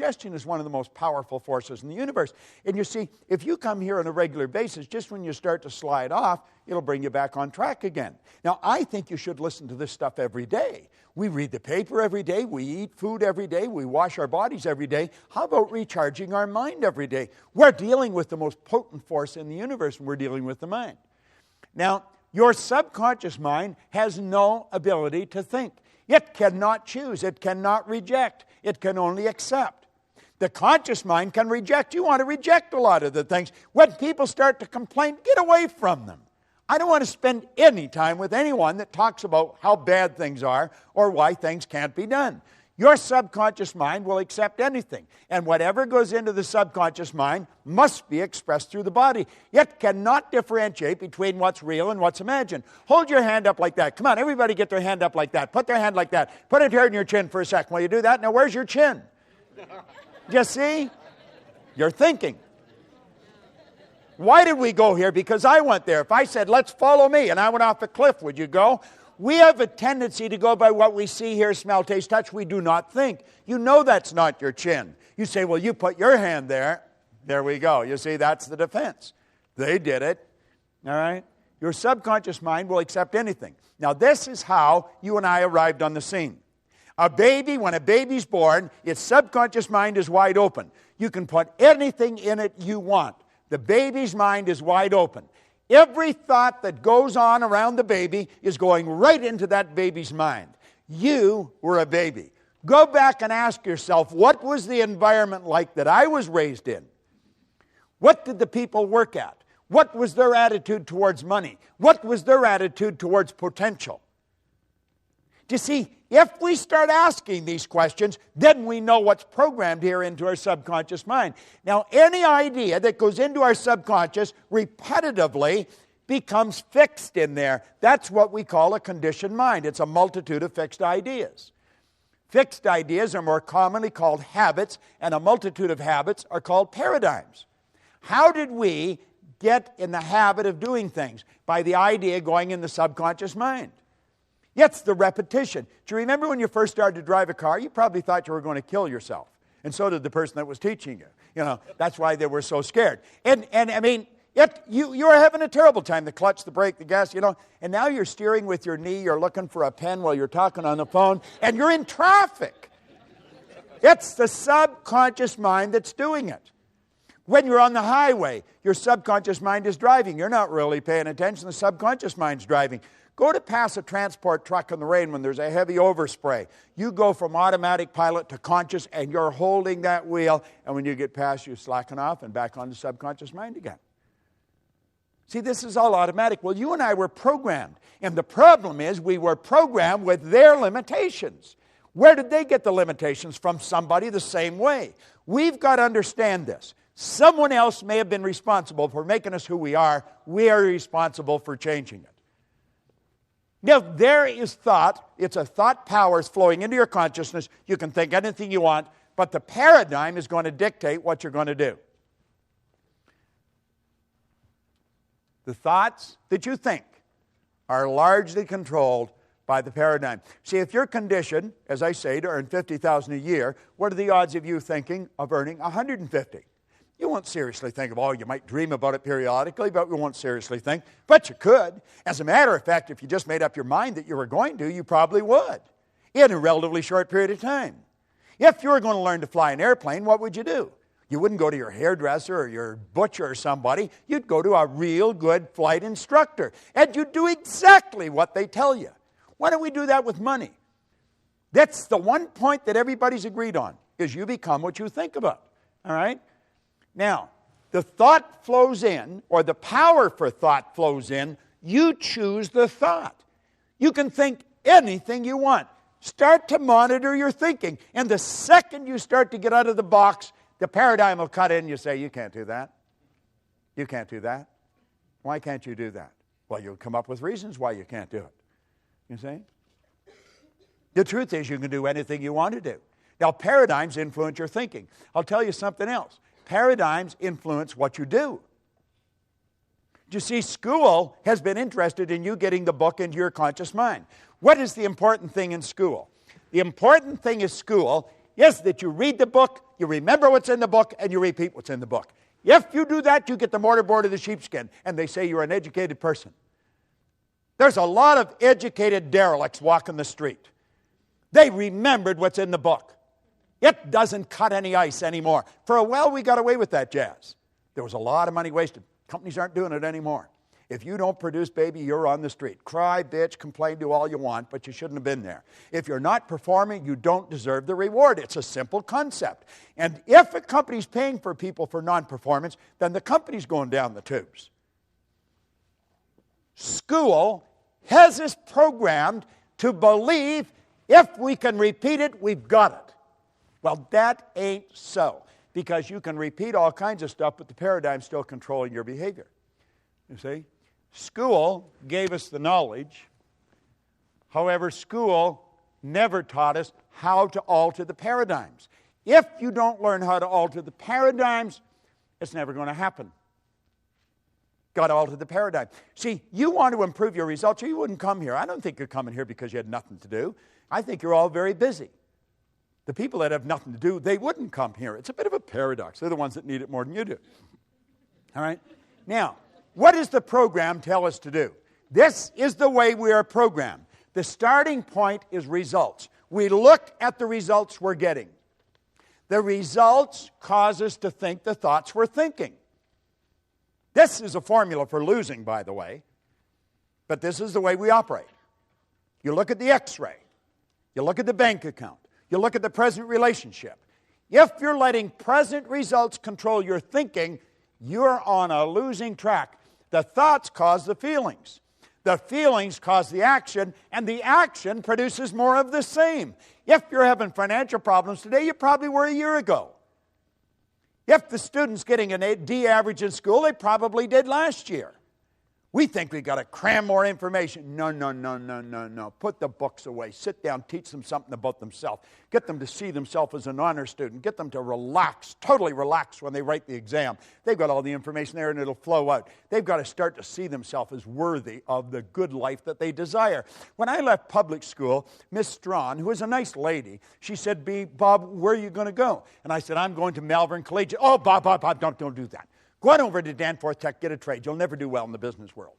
Suggestion is one of the most powerful forces in the universe. And you see, if you come here on a regular basis, just when you start to slide off, it'll bring you back on track again. Now, I think you should listen to this stuff every day. We read the paper every day. We eat food every day. We wash our bodies every day. How about recharging our mind every day? We're dealing with the most potent force in the universe, and we're dealing with the mind. Now, your subconscious mind has no ability to think. It cannot choose. It cannot reject. It can only accept. The conscious mind can reject. You want to reject a lot of the things. When people start to complain, get away from them. I don't want to spend any time with anyone that talks about how bad things are or why things can't be done. Your subconscious mind will accept anything. And whatever goes into the subconscious mind must be expressed through the body. It cannot differentiate between what's real and what's imagined. Hold your hand up like that. Come on, everybody get their hand up like that. Put their hand like that. Put it here in your chin for a second. While you do that, now where's your chin? You see? You're thinking. Why did we go here? Because I went there. If I said, let's follow me, and I went off a cliff, would you go? We have a tendency to go by what we see, hear, smell, taste, touch. We do not think. You know that's not your chin. You say, well, you put your hand there. There we go. You see, that's the defense. They did it. All right? Your subconscious mind will accept anything. Now, this is how you and I arrived on the scene. A baby, when a baby's born, its subconscious mind is wide open. You can put anything in it you want. The baby's mind is wide open. Every thought that goes on around the baby is going right into that baby's mind. You were a baby. Go back and ask yourself, what was the environment like that I was raised in? What did the people work at? What was their attitude towards money? What was their attitude towards potential? You see, if we start asking these questions, then we know what's programmed here into our subconscious mind. Now, any idea that goes into our subconscious repetitively becomes fixed in there. That's what we call a conditioned mind. It's a multitude of fixed ideas. Fixed ideas are more commonly called habits, and a multitude of habits are called paradigms. How did we get in the habit of doing things? By the idea going in the subconscious mind. It's the repetition. Do you remember when you first started to drive a car? You probably thought you were going to kill yourself. And so did the person that was teaching you. You know, that's why they were so scared. And I mean, you were having a terrible time. The clutch, the brake, the gas, you know. And now you're steering with your knee. You're looking for a pen while you're talking on the phone. And you're in traffic. It's the subconscious mind that's doing it. When you're on the highway, your subconscious mind is driving. You're not really paying attention. The subconscious mind's driving. Go to pass a transport truck in the rain when there's a heavy overspray. You go from automatic pilot to conscious, and you're holding that wheel. And when you get past, you slacken off and back on the subconscious mind again. See, this is all automatic. Well, you and I were programmed. And the problem is we were programmed with their limitations. Where did they get the limitations? From somebody the same way. We've got to understand this. Someone else may have been responsible for making us who we are. We are responsible for changing it. Now, there is thought. It's a thought powers flowing into your consciousness. You can think anything you want, but the paradigm is going to dictate what you're going to do. The thoughts that you think are largely controlled by the paradigm. See, if you're conditioned, as I say, to earn $50,000 a year, what are the odds of you thinking of earning $150,000? You won't seriously think of, you might dream about it periodically, but you won't seriously think. But you could. As a matter of fact, if you just made up your mind that you were going to, you probably would in a relatively short period of time. If you were going to learn to fly an airplane, what would you do? You wouldn't go to your hairdresser or your butcher or somebody. You'd go to a real good flight instructor, and you'd do exactly what they tell you. Why don't we do that with money? That's the one point that everybody's agreed on, is you become what you think about. All right? Now, the thought flows in, or the power for thought flows in. You choose the thought. You can think anything you want. Start to monitor your thinking. And the second you start to get out of the box, the paradigm will cut in. You say, you can't do that. You can't do that. Why can't you do that? Well, you'll come up with reasons why you can't do it. You see? The truth is you can do anything you want to do. Now, paradigms influence your thinking. I'll tell you something else. Paradigms influence what you do. You see, school has been interested in you getting the book into your conscious mind. What is the important thing in school? The important thing in school is that you read the book, you remember what's in the book, and you repeat what's in the book. If you do that, you get the mortarboard of the sheepskin, and they say you're an educated person. There's a lot of educated derelicts walking the street. They remembered what's in the book. It doesn't cut any ice anymore. For a while, we got away with that jazz. There was a lot of money wasted. Companies aren't doing it anymore. If you don't produce, baby, you're on the street. Cry, bitch, complain, do all you want, but you shouldn't have been there. If you're not performing, you don't deserve the reward. It's a simple concept. And if a company's paying for people for non-performance, then the company's going down the tubes. School has us programmed to believe if we can repeat it, we've got it. Well, that ain't so, because you can repeat all kinds of stuff, but the paradigm's still controlling your behavior. You see? School gave us the knowledge. However, school never taught us how to alter the paradigms. If you don't learn how to alter the paradigms, it's never going to happen. Got to alter the paradigm. See, you want to improve your results, or you wouldn't come here. I don't think you're coming here because you had nothing to do. I think you're all very busy. The people that have nothing to do, they wouldn't come here. It's a bit of a paradox. They're the ones that need it more than you do. All right? Now, what does the program tell us to do? This is the way we are programmed. The starting point is results. We look at the results we're getting. The results cause us to think the thoughts we're thinking. This is a formula for losing, by the way. But this is the way we operate. You look at the x-ray. You look at the bank account. You look at the present relationship. If you're letting present results control your thinking, you're on a losing track. The thoughts cause the feelings. The feelings cause the action, and the action produces more of the same. If you're having financial problems today, you probably were a year ago. If the student's getting an D average in school, they probably did last year. We think we've got to cram more information. No. Put the books away. Sit down, teach them something about themselves. Get them to see themselves as an honor student. Get them to relax, totally relax when they write the exam. They've got all the information there and it'll flow out. They've got to start to see themselves as worthy of the good life that they desire. When I left public school, Miss Strawn, who was a nice lady, she said, Bob, where are you going to go? And I said, I'm going to Malvern Collegiate. Oh, Bob, don't do that. Go on over to Danforth Tech, get a trade. You'll never do well in the business world.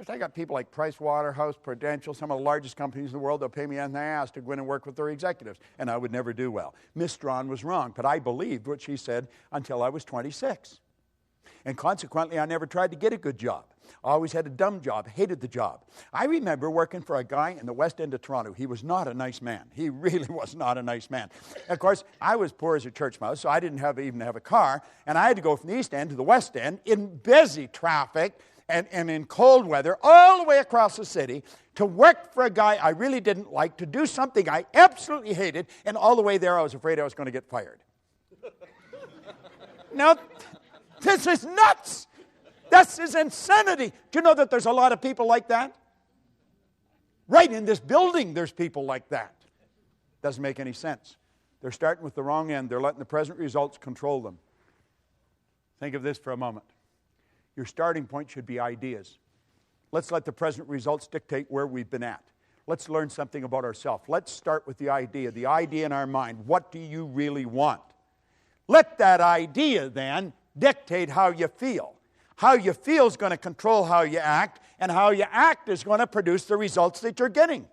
I got people like Price Waterhouse, Prudential, some of the largest companies in the world. They'll pay me anything I ask to go in and work with their executives, and I would never do well. Miss Strawn was wrong, but I believed what she said until I was 26. And consequently, I never tried to get a good job. I always had a dumb job, hated the job. I remember working for a guy in the West End of Toronto. He was not a nice man. He really was not a nice man. Of course, I was poor as a church mouse, so I didn't even have a car, and I had to go from the East End to the West End in busy traffic and in cold weather all the way across the city to work for a guy I really didn't like, to do something I absolutely hated, and all the way there I was afraid I was going to get fired. Now, this is nuts. This is insanity. Do you know that there's a lot of people like that? Right in this building, there's people like that. Doesn't make any sense. They're starting with the wrong end. They're letting the present results control them. Think of this for a moment. Your starting point should be ideas. Let's let the present results dictate where we've been at. Let's learn something about ourselves. Let's start with the idea in our mind. What do you really want? Let that idea then dictate how you feel. How you feel is going to control how you act, and how you act is going to produce the results that you're getting.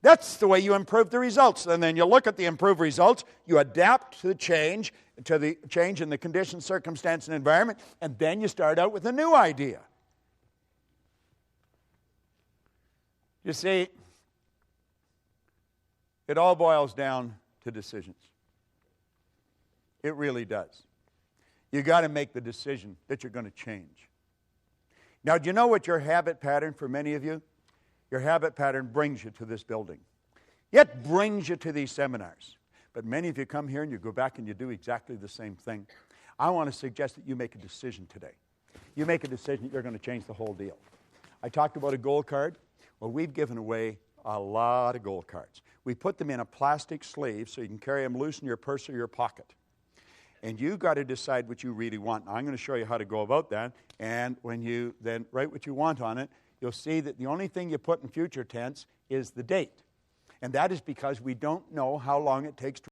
That's the way you improve the results. And then you look at the improved results, you adapt to the change in the conditions, circumstance, and environment, and then you start out with a new idea. You see, it all boils down to decisions. It really does. You got to make the decision that you're going to change. Now, do you know what your habit pattern for many of you? Your habit pattern brings you to this building. It brings you to these seminars. But many of you come here and you go back and you do exactly the same thing. I want to suggest that you make a decision today. You make a decision that you're going to change the whole deal. I talked about a gold card. Well, we've given away a lot of gold cards. We put them in a plastic sleeve so you can carry them loose in your purse or your pocket. And you've got to decide what you really want. Now, I'm going to show you how to go about that. And when you then write what you want on it, you'll see that the only thing you put in future tense is the date. And that is because we don't know how long it takes to